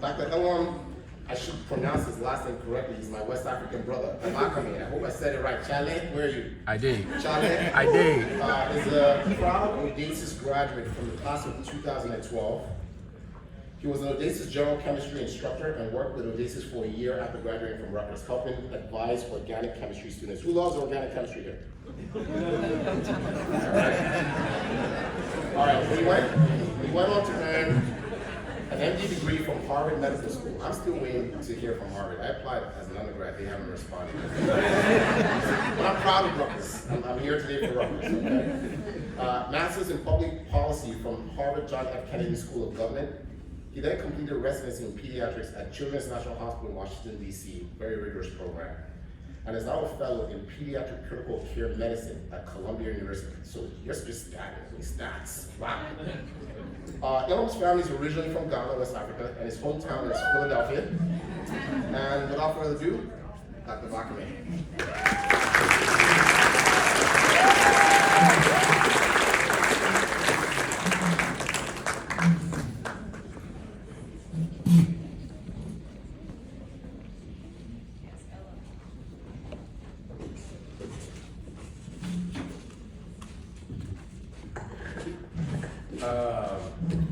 Dr. Elam, I should pronounce his last name correctly. He's my West African brother. Alumni. I hope I said it right. Chale, where are you? I did. Chale? I did. Is a proud ODASIS graduate from the class of 2012. He was an ODASIS general chemistry instructor and worked with ODASIS for a year after graduating from Rutgers, helping advise organic chemistry students. Who loves organic chemistry here? All right, he went on to earn an MD degree from Harvard Medical School. I'm still waiting to hear from Harvard. I applied as an undergrad, they haven't responded. But I'm proud of Rutgers. I'm here today for Rutgers, okay? Master's in Public Policy from Harvard John F. Kennedy School of Government. He then completed residency in pediatrics at Children's National Hospital in Washington, D.C., very rigorous program, and is now a fellow in pediatric critical care medicine at Columbia University. So you're just staggering stats. Wow. Elam's family is originally from Ghana, West Africa, and his hometown is Philadelphia. And without further ado, Dr. Bakame.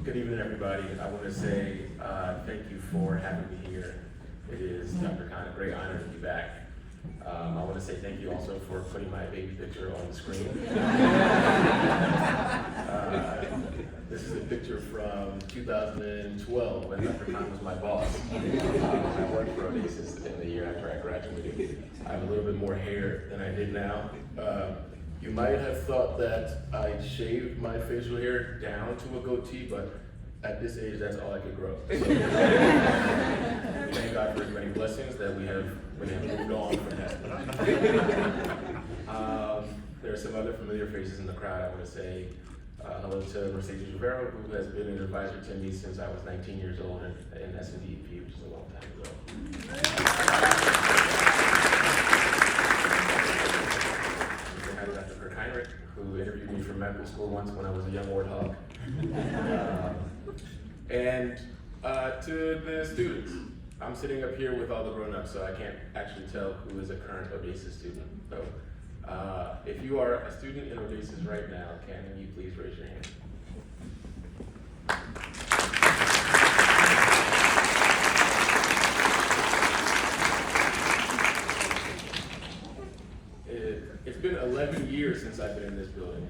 Good evening, everybody. I want to say thank you for having me here. It is, Dr. Khan, a great honor to be back. I want to say thank you also for putting my baby picture on the screen. This is a picture from 2012 when Dr. Khan was my boss. I worked for ODASIS in the year after I graduated. I have a little bit more hair than I did now. You might have thought that I shaved my facial hair down to a goatee, but at this age, that's all I could grow. So, thank God for his many blessings that we have moved on from that. There are some other familiar faces in the crowd. I want to say hello to Mercedes Rivera, who has been an advisor to me since I was 19 years old in S&DP, which is a long time ago. Who interviewed me from medical school once when I was a young warthog. And to the students, I'm sitting up here with all the grown-ups, so I can't actually tell who is a current ODASIS student. So if you are a student in ODASIS right now, can you please raise your hand? It's been 11 years since I've been in this building.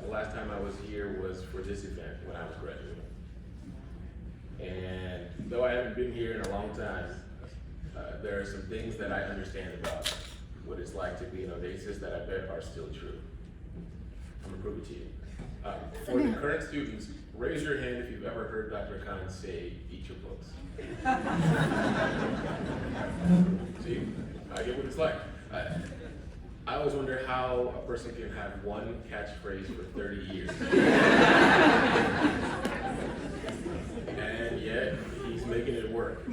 The last time I was here was for this event when I was graduating. And though I haven't been here in a long time, there are some things that I understand about what it's like to be in ODASIS that I bet are still true. I'm gonna prove it to you. For the current students, raise your hand if you've ever heard Dr. Khan say, eat your books. See, I get what it's like. I always wonder how a person can have one catchphrase for 30 years. And yet, he's making it work. So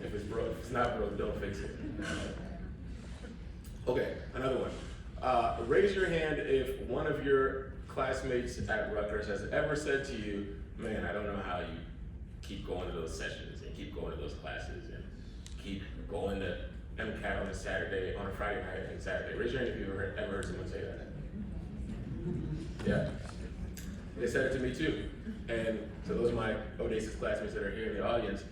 if it's broke, if it's not broke, don't fix it. Okay, another one. Raise your hand if one of your classmates at Rutgers has ever said to you, man, I don't know how you keep going to those sessions and keep going to those classes and keep going to MCAT on a Saturday, on a Friday night and Saturday. Raise your hand if you've ever heard someone say that. Yeah. They said it to me too. And so those are my ODASIS classmates that are here in the audience.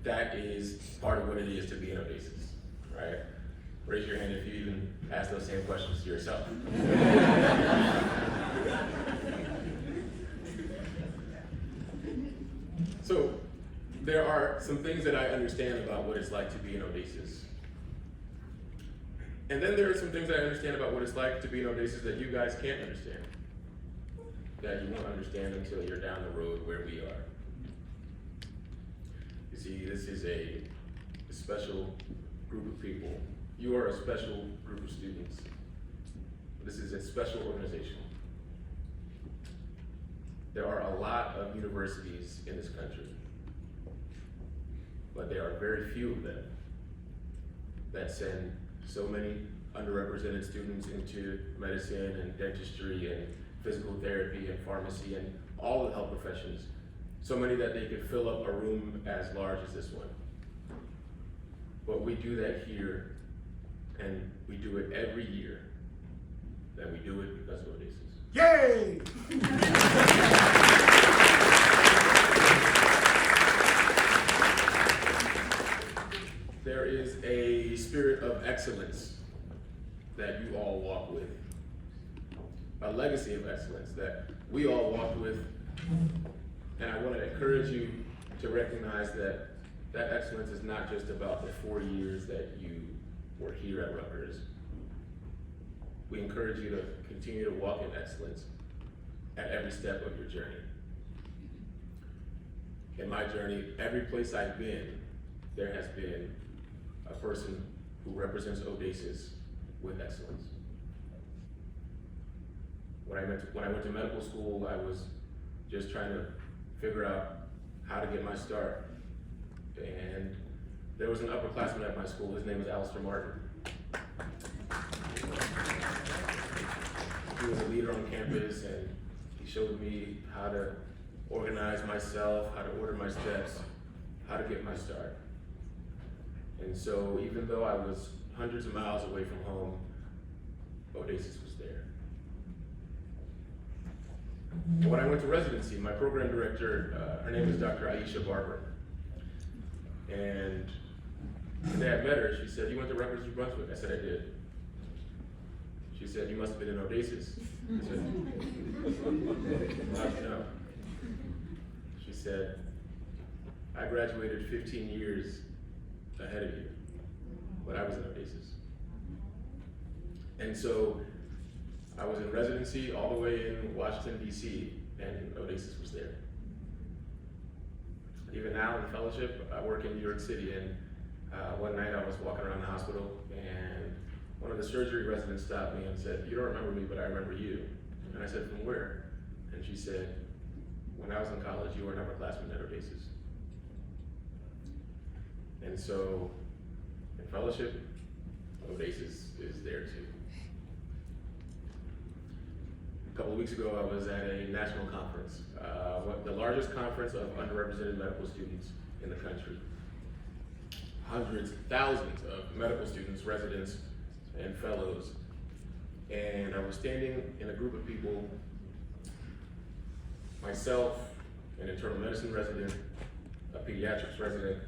That is part of what it is to be an ODASIS, right? Raise your hand if you even ask those same questions to yourself. So, there are some things that I understand about what it's like to be an ODASIS. And then there are some things that I understand about what it's like to be an ODASIS that you guys can't understand. That you won't understand until you're down the road where we are. You see, this is a special group of people. You are a special group of students. This is a special organization. There are a lot of universities in this country, but there are very few of them that send so many underrepresented students into medicine and dentistry and physical therapy and pharmacy and all the health professions So many that they could fill up a room as large as this one. But we do that here, and we do it every year. And we do it because of ODASIS. Yay! There is a spirit of excellence that you all walk with, a legacy of excellence that we all walked with, and I want to encourage you to recognize that that excellence is not just about the 4 years that you were here at Rutgers. We encourage you to continue to walk in excellence at every step of your journey. In my journey, every place I've been, there has been a person who represents ODASIS with excellence. When I went to medical school, I was just trying to figure out how to get my start. And there was an upperclassman at my school, his name was Alistair Martin. He was a leader on campus, and he showed me how to organize myself, how to order my steps, how to get my start. And so even though I was hundreds of miles away from home, ODASIS was there. When I went to residency, my program director, her name is Dr. Aisha Barber. And the day I met her, she said, "You went to Rutgers, New Brunswick?" I said, "I did." She said, "You must have been in ODASIS." I said, "How'd you know?" She said, "I graduated 15 years ahead of you, but I was in ODASIS." And so I was in residency all the way in Washington, D.C., and ODASIS was there. Even now in fellowship, I work in New York City, and one night I was walking around the hospital, and one of the surgery residents stopped me and said, "You don't remember me, but I remember you." And I said, "From where?" And she said, "When I was in college, you were an upperclassman at ODASIS." And so in fellowship, ODASIS is there too. A couple of weeks ago, I was at a national conference, the largest conference of underrepresented medical students in the country. Hundreds, thousands of medical students, residents, and fellows. And I was standing in a group of people, myself, an internal medicine resident, a pediatrics resident,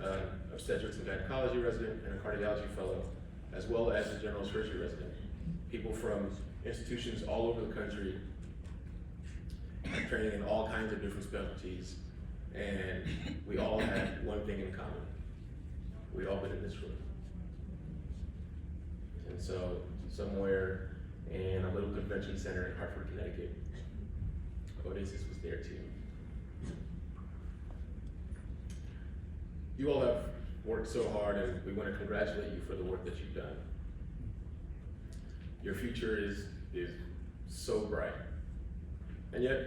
an obstetrics and gynecology resident, and a cardiology fellow, as well as a general surgery resident. People from institutions all over the country, training in all kinds of different specialties, and we all had one thing in common. We'd all been in this room. And so somewhere in a little convention center in Hartford, Connecticut, ODASIS was there too. You all have worked so hard, and we want to congratulate you for the work that you've done. Your future is so bright. And yet,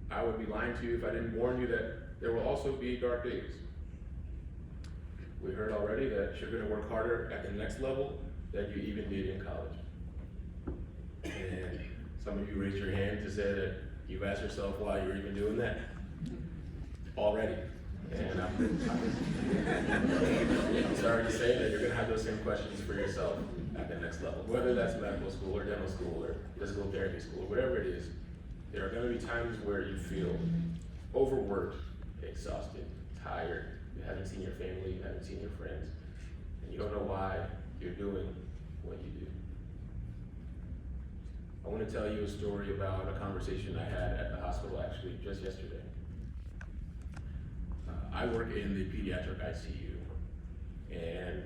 I would be lying to you if I didn't warn you that there will also be dark days. We heard already that you're going to work harder at the next level than you even did in college. And some of you raised your hand to say that you've asked yourself why you're even doing that already. And I'm sorry to say that you're going to have those same questions for yourself at the next level, whether that's medical school or dental school or physical therapy school, whatever it is. There are going to be times where you feel overworked, exhausted, tired. You haven't seen your family, you haven't seen your friends, and you don't know why you're doing what you do. I want to tell you a story about a conversation I had at the hospital actually just yesterday. I work in the pediatric ICU, and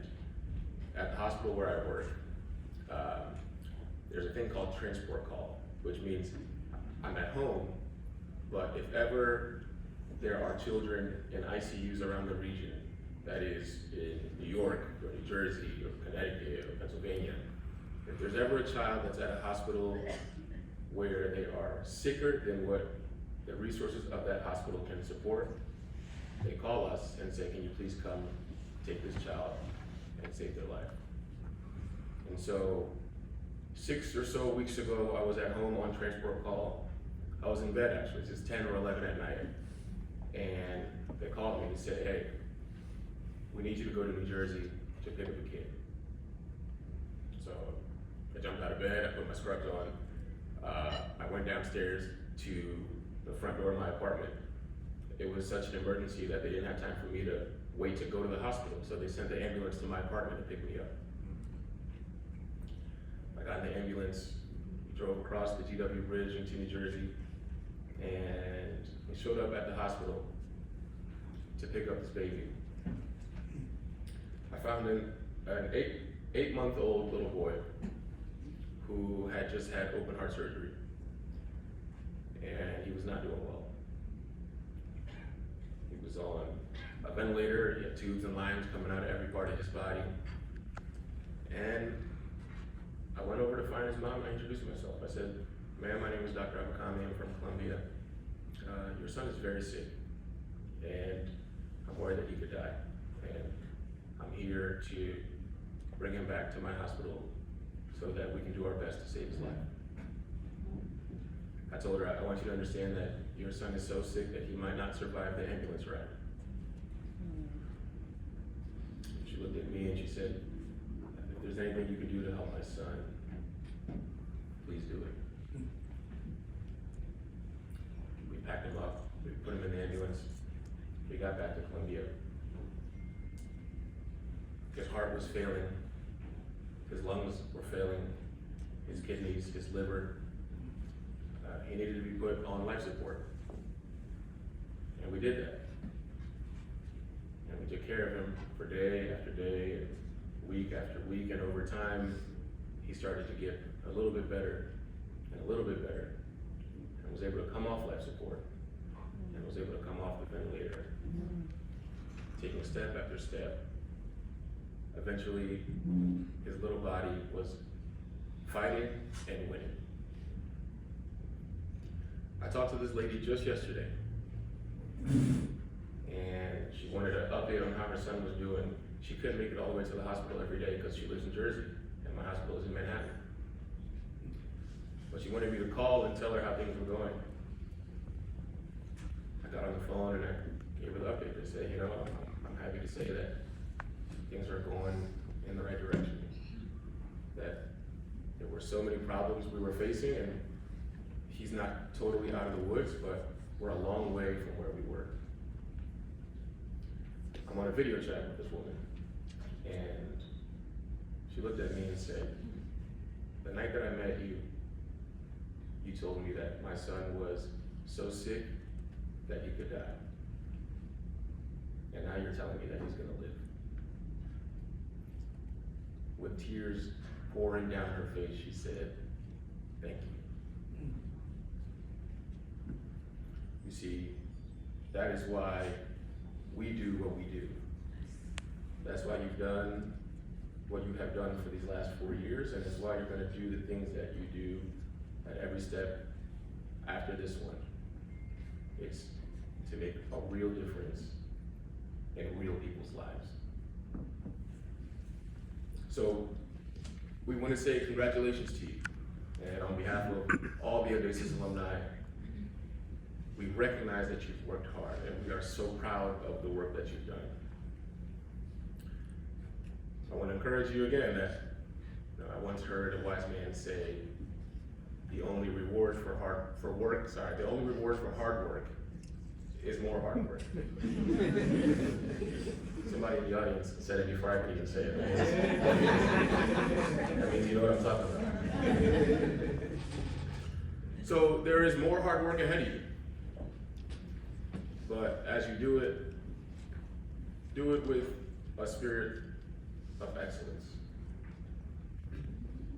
at the hospital where I work, there's a thing called transport call, which means I'm at home, but if ever there are children in ICUs around the region, that is in New York or New Jersey or Connecticut or Pennsylvania, if there's ever a child that's at a hospital where they are sicker than what the resources of that hospital can support, they call us and say, "Can you please come take this child and save their life?" And so 6 or so weeks ago, I was at home on transport call. I was in bed actually, it's just 10 or 11 at night. And they called me and said, hey, we need you to go to New Jersey to pick up a kid. So I jumped out of bed, I put my scrubs on. I went downstairs to the front door of my apartment. It was such an emergency that they didn't have time for me to wait to go to the hospital. So they sent the ambulance to my apartment to pick me up. I got in the ambulance, drove across the GW Bridge into New Jersey, and we showed up at the hospital to pick up this baby. I found an 8-month-old little boy who had just had open heart surgery, and he was not doing well. He was on a ventilator, he had tubes and lines coming out of every part of his body. And I went over to find his mom and I introduced myself. I said, ma'am, my name is Dr. Abakami, I'm from Columbia. Your son is very sick, and I'm worried that he could die. And I'm here to bring him back to my hospital so that we can do our best to save his life. I told her, I want you to understand that your son is so sick that he might not survive the ambulance ride. She looked at me and she said, if there's anything you can do to help my son, please do it. We packed him up, we put him in the ambulance, we got back to Columbia. His heart was failing, his lungs were failing, his kidneys, his liver. He needed to be put on life support. And we did that. And we took care of him for day after day, and week after week, and over time, he started to get a little bit better, and a little bit better, and was able to come off life support, and was able to come off the ventilator, taking step after step. Eventually, his little body was fighting and winning. I talked to this lady just yesterday, and she wanted an update on how her son was doing. She couldn't make it all the way to the hospital every day because she lives in Jersey, and my hospital is in Manhattan. But she wanted me to call and tell her how things were going. I got on the phone and I gave her the update to say, you know, I'm happy to say that things are going in the right direction. That there were so many problems we were facing, and he's not totally out of the woods, but we're a long way from where we were. I'm on a video chat with this woman, and she looked at me and said, the night that I met you, you told me that my son was so sick that he could die. And now you're telling me that he's gonna live. With tears pouring down her face, she said, thank you. You see, that is why we do what we do. That's why you've done what you have done for these last 4 years, and it's why you're gonna do the things that you do at every step after this one. It's to make a real difference in real people's lives. So we want to say congratulations to you. And on behalf of all the ODASIS alumni, we recognize that you've worked hard, and we are so proud of the work that you've done. I want to encourage you again that I once heard a wise man say, the only reward for hard work is more hard work. Somebody in the audience said it before I could even say it. That means you know what I'm talking about. So there is more hard work ahead of you. But as you do it with a spirit of excellence.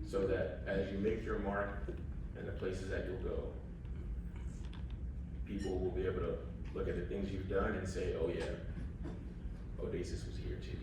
So that as you make your mark in the places that you'll go, people will be able to look at the things you've done and say, oh yeah, ODASIS was here too.